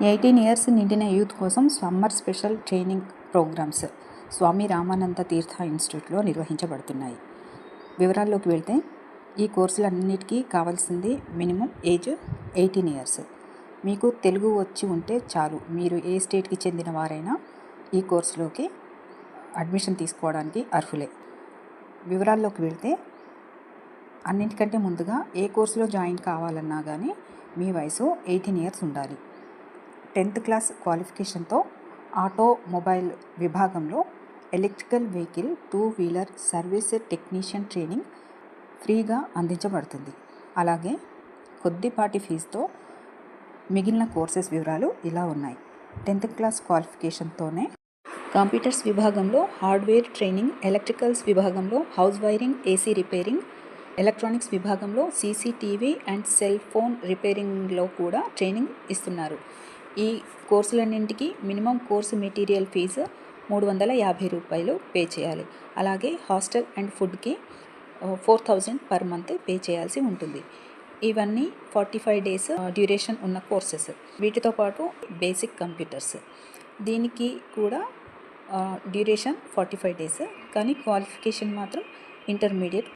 18 years నిండిన youth కోసం summer special training programmes స్వామి రామానంద తీర్థ ఇన్స్టిట్యూట్లో నిర్వహించబడుతున్నాయి. వివరాల్లోకి వెళ్తే ఈ కోర్సులన్నిటికీ కావాల్సింది మినిమం ఏజ్ 18 ఇయర్స్. మీకు తెలుగు వచ్చి ఉంటే చాలు, మీరు ఏ స్టేట్కి చెందిన వారైనా ఈ కోర్సులోకి అడ్మిషన్ తీసుకోవడానికి అర్హులే. వివరాల్లోకి వెళ్తే అన్నింటికంటే ముందుగా ఏ కోర్సులో జాయిన్ కావాలన్నా కానీ మీ వయసు 18 ఇయర్స్ ఉండాలి. 10th క్లాస్ క్వాలిఫికేషన్తో ఆటోమొబైల్ విభాగంలో electrical vehicle 2 wheeler service technician training ఫ్రీగా అందించబడుతుంది. అలాగే కొద్దిపాటి ఫీజుతో మిగిలిన కోర్సెస్ వివరాలు ఇలా ఉన్నాయి. 10th క్లాస్ క్వాలిఫికేషన్తోనే కంప్యూటర్స్ విభాగంలో హార్డ్వేర్ ట్రైనింగ్, ఎలక్ట్రికల్స్ విభాగంలో house wiring, AC repairing, electronics విభాగంలో సీసీటీవీ అండ్ సెల్ ఫోన్ రిపేరింగ్లో కూడా ట్రైనింగ్ ఇస్తున్నారు. ఈ కోర్సులన్నింటికి మినిమం కోర్సు మెటీరియల్ ఫీజు 350 రూపాయలు పే చేయాలి. అలాగే హాస్టల్ అండ్ ఫుడ్కి 4000 పర్ మంత్ పే చేయాల్సి ఉంటుంది. ఇవన్నీ 45 డేస్ డ్యూరేషన్ ఉన్న కోర్సెస్. వీటితో పాటు బేసిక్ కంప్యూటర్స్, దీనికి కూడా డ్యూరేషన్ 45 డేస్, కానీ క్వాలిఫికేషన్ మాత్రం ఇంటర్మీడియట్.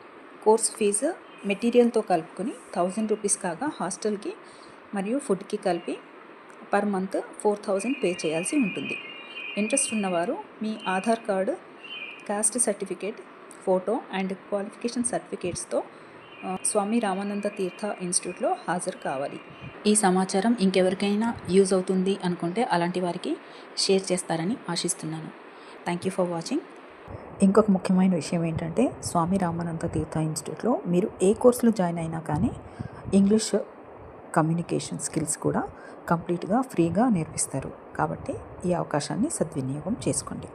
కోర్స్ ఫీజు మెటీరియల్తో కలుపుకొని 1000 రూపీస్ కాగా హాస్టల్కి మరియు ఫుడ్కి కలిపి పర్ మంత్ 4000 పే చేయాల్సి ఉంటుంది. ఇంట్రెస్ట్ ఉన్నవారు మీ Aadhaar card, caste certificate, photo and qualification సర్టిఫికేట్స్తో స్వామి రామానంద తీర్థ ఇన్స్టిట్యూట్లో హాజరు కావాలి. ఈ సమాచారం ఇంకెవరికైనా యూజ్ అవుతుంది అనుకుంటే అలాంటి వారికి షేర్ చేస్తారని ఆశిస్తున్నాను. Thank you for watching. ఇంకొక ముఖ్యమైన విషయం ఏంటంటే, స్వామి రామానంద తీర్థ ఇన్స్టిట్యూట్లో మీరు ఏ కోర్సులో జాయిన్ అయినా కానీ ఇంగ్లీష్ కమ్యూనికేషన్ స్కిల్స్ కూడా కంప్లీట్గా ఫ్రీగా నేర్పిస్తారు. కాబట్టి ఈ అవకాశాన్ని సద్వినియోగం చేసుకోండి.